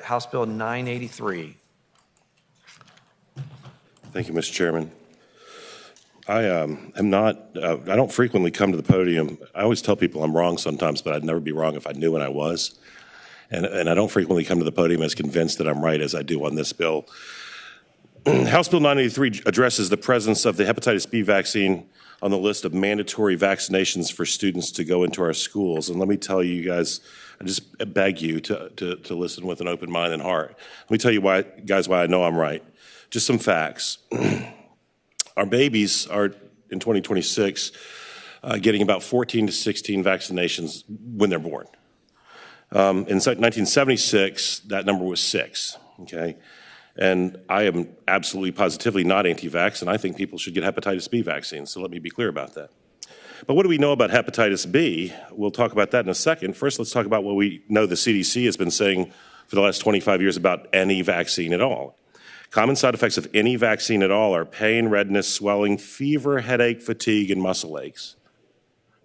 House Bill 983. Thank you, Mr. Chairman. I don't frequently come to the podium. I always tell people I'm wrong sometimes, but I'd never be wrong if I knew when I was. And I don't frequently come to the podium as convinced that I'm right as I do on this bill. House Bill 983 addresses the presence of the hepatitis B vaccine on the list of mandatory vaccinations for students to go into our schools. And let me tell you guys, I just beg you to listen with an open mind and heart. Let me tell you why I know I'm right. Just some facts. Our babies are, in 2026, getting about 14 to 16 vaccinations when they're born. In 1976, that number was 6, okay? And I am absolutely positively not anti-vax, and I think people should get hepatitis B vaccines, so let me be clear about that. But what do we know about hepatitis B? We'll talk about that in a second. First, let's talk about what we know the CDC has been saying for the last 25 years about any vaccine at all. Common side effects of any vaccine at all are pain, redness, swelling, fever, headache, fatigue, and muscle aches.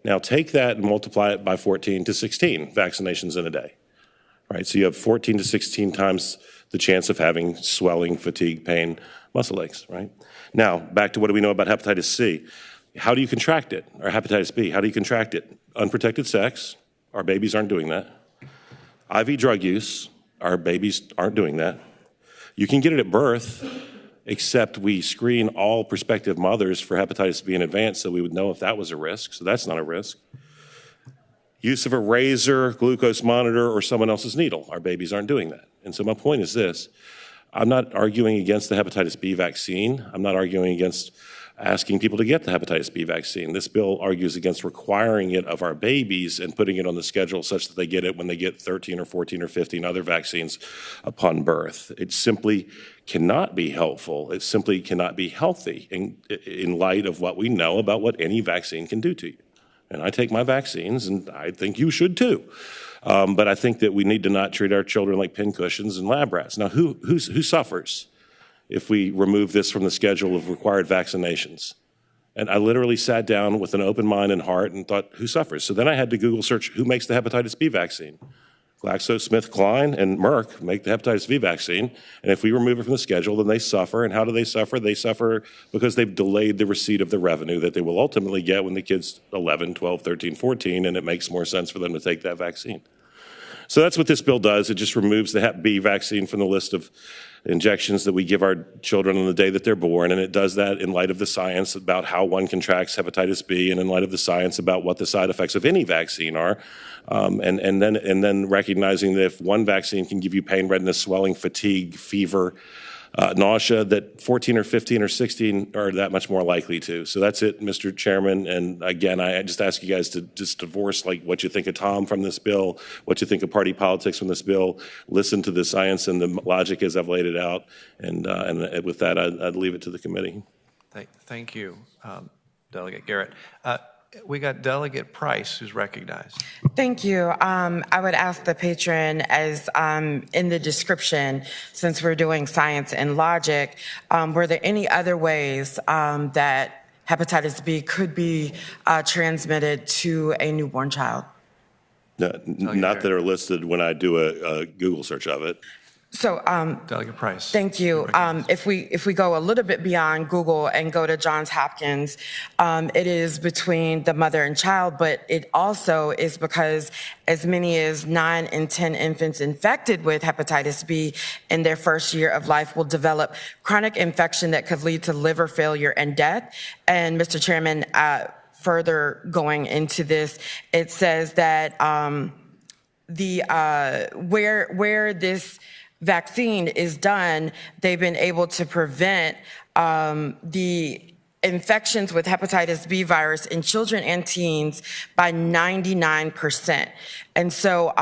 Now take that and multiply it by 14 to 16 vaccinations in a day. Right, so you have 14 to 16 times the chance of having swelling, fatigue, pain, muscle aches, right? Now, back to what do we know about hepatitis C? How do you contract it? Or hepatitis B, how do you contract it? Unprotected sex, our babies aren't doing that. IV drug use, our babies aren't doing that. You can get it at birth, except we screen all prospective mothers for hepatitis B in advance so we would know if that was a risk, so that's not a risk. Use of a razor, glucose monitor, or someone else's needle. Our babies aren't doing that. And so my point is this. I'm not arguing against the hepatitis B vaccine. I'm not arguing against asking people to get the hepatitis B vaccine. This bill argues against requiring it of our babies and putting it on the schedule such that they get it when they get 13 or 14 or 15 other vaccines upon birth. It simply cannot be helpful. It simply cannot be healthy in light of what we know about what any vaccine can do to you. And I take my vaccines, and I think you should too. But I think that we need to not treat our children like pincushions and lab rats. Now, who suffers if we remove this from the schedule of required vaccinations? And I literally sat down with an open mind and heart and thought, who suffers? So then I had to Google search who makes the hepatitis B vaccine. GlaxoSmithKline and Merck make the hepatitis B vaccine, and if we remove it from the schedule, then they suffer. And how do they suffer? They suffer because they've delayed the receipt of the revenue that they will ultimately get when the kid's 11, 12, 13, 14, and it makes more sense for them to take that vaccine. So that's what this bill does. It just removes the Hep B vaccine from the list of injections that we give our children on the day that they're born, and it does that in light of the science about how one contracts hepatitis B and in light of the science about what the side effects of any vaccine are, and then recognizing that if one vaccine can give you pain, redness, swelling, fatigue, fever, nausea, that 14 or 15 or 16 are that much more likely to. So that's it, Mr. Chairman. And again, I just ask you guys to just divorce like what you think of Tom from this bill, what you think of party politics from this bill, listen to the science and the logic as I've laid it out. And with that, I'd leave it to the committee. Thank you, Delegate Garrett. We got Delegate Price, who's recognized. Thank you. I would ask the patron, as in the description, since we're doing science and logic, were there any other ways that hepatitis B could be transmitted to a newborn child? Not that are listed when I do a Google search of it. So, Delegate Price. Thank you. If we go a little bit beyond Google and go to Johns Hopkins, it is between the mother and child, but it also is because as many as 9 in 10 infants infected with hepatitis B in their first year of life will develop chronic infection that could lead to liver failure and death. And Mr. Chairman, further going into this, it says that where this vaccine is done, they've been able to prevent the infections with hepatitis B virus in children and teens by 99%. And so,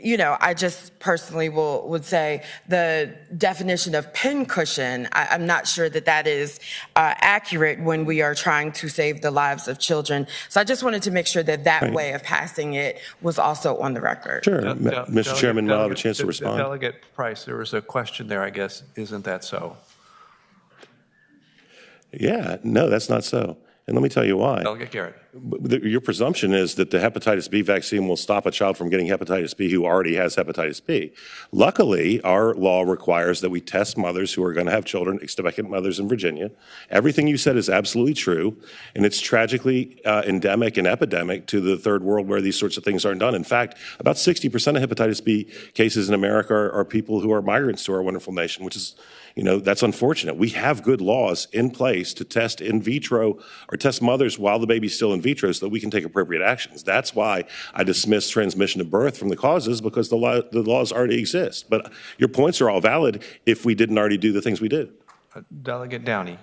you know, I just personally would say the definition of pincushion, I'm not sure that that is accurate when we are trying to save the lives of children. So I just wanted to make sure that that way of passing it was also on the record. Sure. Mr. Chairman, I'll have a chance to respond. Delegate Price, there was a question there, I guess. Isn't that so? Yeah, no, that's not so. And let me tell you why. Delegate Garrett. Your presumption is that the hepatitis B vaccine will stop a child from getting hepatitis B who already has hepatitis B. Luckily, our law requires that we test mothers who are going to have children, expectant mothers in Virginia. Everything you said is absolutely true, and it's tragically endemic and epidemic to the third world where these sorts of things aren't done. In fact, about 60% of hepatitis B cases in America are people who are migrants to our wonderful nation, which is, that's unfortunate. We have good laws in place to test in vitro or test mothers while the baby's still in vitro so that we can take appropriate actions. That's why I dismiss transmission of birth from the causes, because the laws already exist. But your points are all valid if we didn't already do the things we do. Delegate Downey.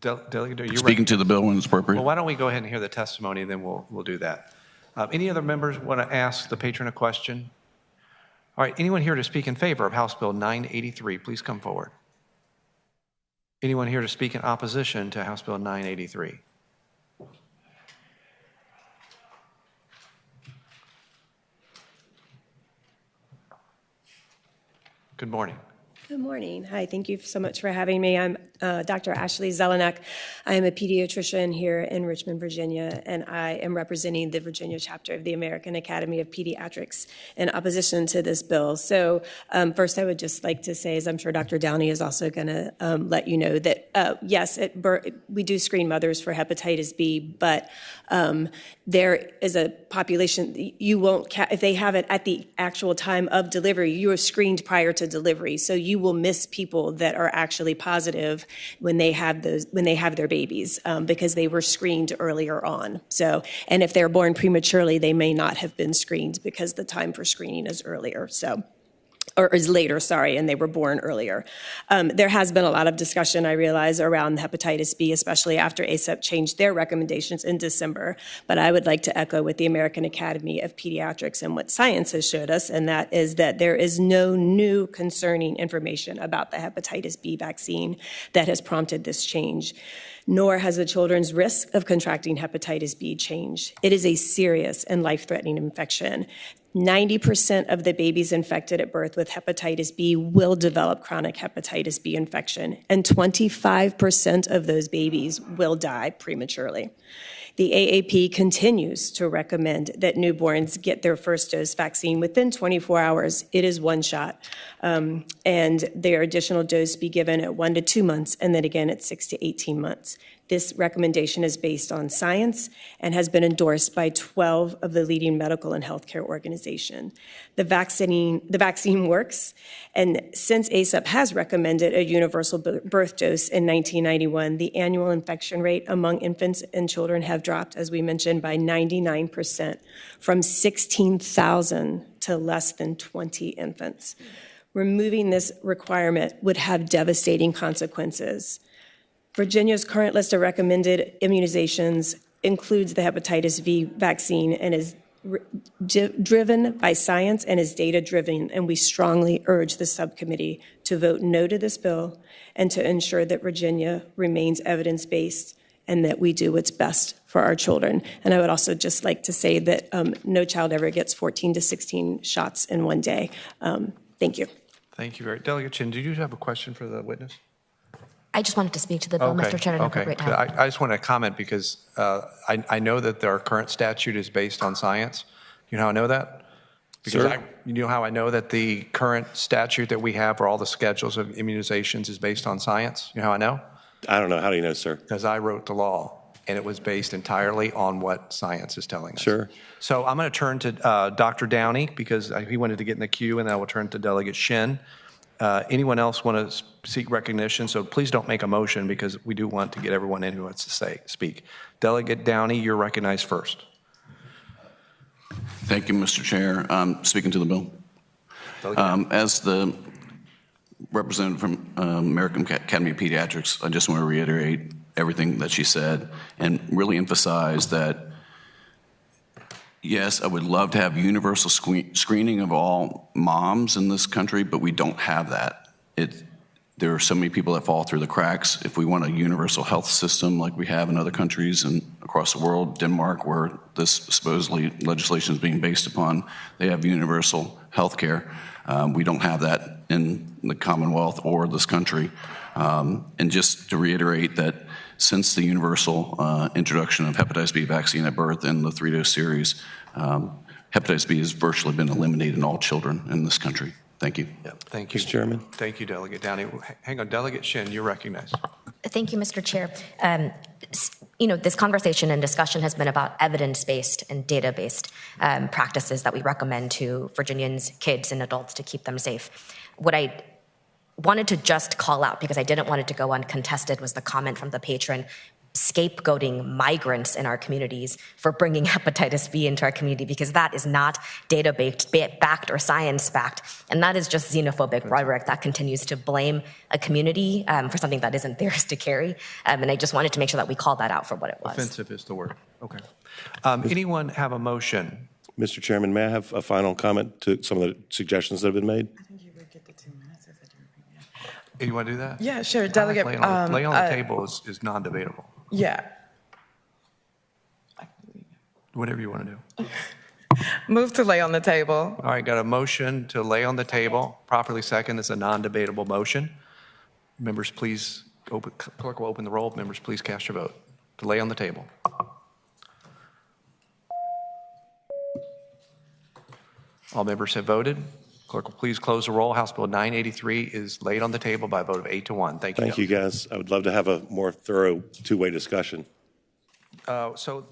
Delegate, are you Speaking to the bill when it's appropriate. Well, why don't we go ahead and hear the testimony, and then we'll do that. Any other members want to ask the patron a question? All right, anyone here to speak in favor of House Bill 983, please come forward. Anyone here to speak in opposition to House Bill 983? Good morning. Good morning. Hi, thank you so much for having me. I'm Dr. Ashley Zelenak. I am a pediatrician here in Richmond, Virginia, and I am representing the Virginia chapter of the American Academy of Pediatrics in opposition to this bill. So first I would just like to say, as I'm sure Dr. Downey is also going to let you know, that yes, we do screen mothers for hepatitis B, but there is a population, you won't, if they have it at the actual time of delivery, you are screened prior to delivery. So you will miss people that are actually positive when they have their babies because they were screened earlier on. So, and if they're born prematurely, they may not have been screened because the time for screening is earlier. So, or is later, sorry, and they were born earlier. There has been a lot of discussion, I realize, around hepatitis B, especially after ACEP changed their recommendations in December. But I would like to echo with the American Academy of Pediatrics and what science has showed us, and that is that there is no new concerning information about the hepatitis B vaccine that has prompted this change, nor has the children's risk of contracting hepatitis B changed. It is a serious and life-threatening infection. 90% of the babies infected at birth with hepatitis B will develop chronic hepatitis B infection, and 25% of those babies will die prematurely. The AAP continues to recommend that newborns get their first dose vaccine within 24 hours. It is one shot, and their additional dose be given at 1 to 2 months, and then again at 6 to 18 months. This recommendation is based on science and has been endorsed by 12 of the leading medical and healthcare organizations. The vaccine works, and since ACEP has recommended a universal birth dose in 1991, the annual infection rate among infants and children have dropped, as we mentioned, by 99%, from 16,000 to less than 20 infants. Removing this requirement would have devastating consequences. Virginia's current list of recommended immunizations includes the hepatitis V vaccine and is driven by science and is data-driven, and we strongly urge the subcommittee to vote no to this bill and to ensure that Virginia remains evidence-based and that we do what's best for our children. And I would also just like to say that no child ever gets 14 to 16 shots in one day. Thank you. Thank you very much. Delegate Chin, did you have a question for the witness? I just wanted to speak to the bill, Mr. Chair, at an appropriate time. I just want to comment because I know that our current statute is based on science. You know how I know that? Because you know how I know that the current statute that we have for all the schedules of immunizations is based on science? You know how I know? I don't know. How do you know, sir? Because I wrote the law, and it was based entirely on what science is telling us. Sure. So I'm going to turn to Dr. Downey because he wanted to get in the queue, and then I will turn to Delegate Shin. Anyone else want to seek recognition? So please don't make a motion because we do want to get everyone in who wants to speak. Delegate Downey, you're recognized first. Thank you, Mr. Chair. Speaking to the bill. As the representative from American Academy of Pediatrics, I just want to reiterate everything that she said and really emphasize that, yes, I would love to have universal screening of all moms in this country, but we don't have that. There are so many people that fall through the cracks. If we want a universal health system like we have in other countries and across the world, Denmark, where this supposedly legislation is being based upon, they have universal health care. We don't have that in the Commonwealth or this country. And just to reiterate that since the universal introduction of hepatitis B vaccine at birth and the 3-dose series, hepatitis B has virtually been eliminated in all children in this country. Thank you. Yeah, thank you. Mr. Chairman? Thank you, Delegate Downey. Hang on, Delegate Shin, you're recognized. Thank you, Mr. Chair. This conversation and discussion has been about evidence-based and data-based practices that we recommend to Virginians, kids, and adults to keep them safe. What I wanted to just call out, because I didn't want it to go uncontested, was the comment from the patron scapegoating migrants in our communities for bringing hepatitis B into our community, because that is not data-backed or science-backed, and that is just xenophobic rhetoric that continues to blame a community for something that isn't theirs to carry, and I just wanted to make sure that we called that out for what it was. Offensive is the word. Okay. Anyone have a motion? Mr. Chairman, may I have a final comment to some of the suggestions that have been made? You want to do that? Yeah, sure. Delegate. Lay on the table is non-debatable. Yeah. Whatever you want to do. Move to lay on the table. All right, got a motion to lay on the table, properly second. It's a non-debatable motion. Members, please, clerk will open the roll. Members, please cast your vote to lay on the table. All members have voted. Clerk will please close the roll. House Bill 983 is laid on the table by a vote of 8-1. Thank you. Thank you, guys. I would love to have a more thorough two-way discussion. So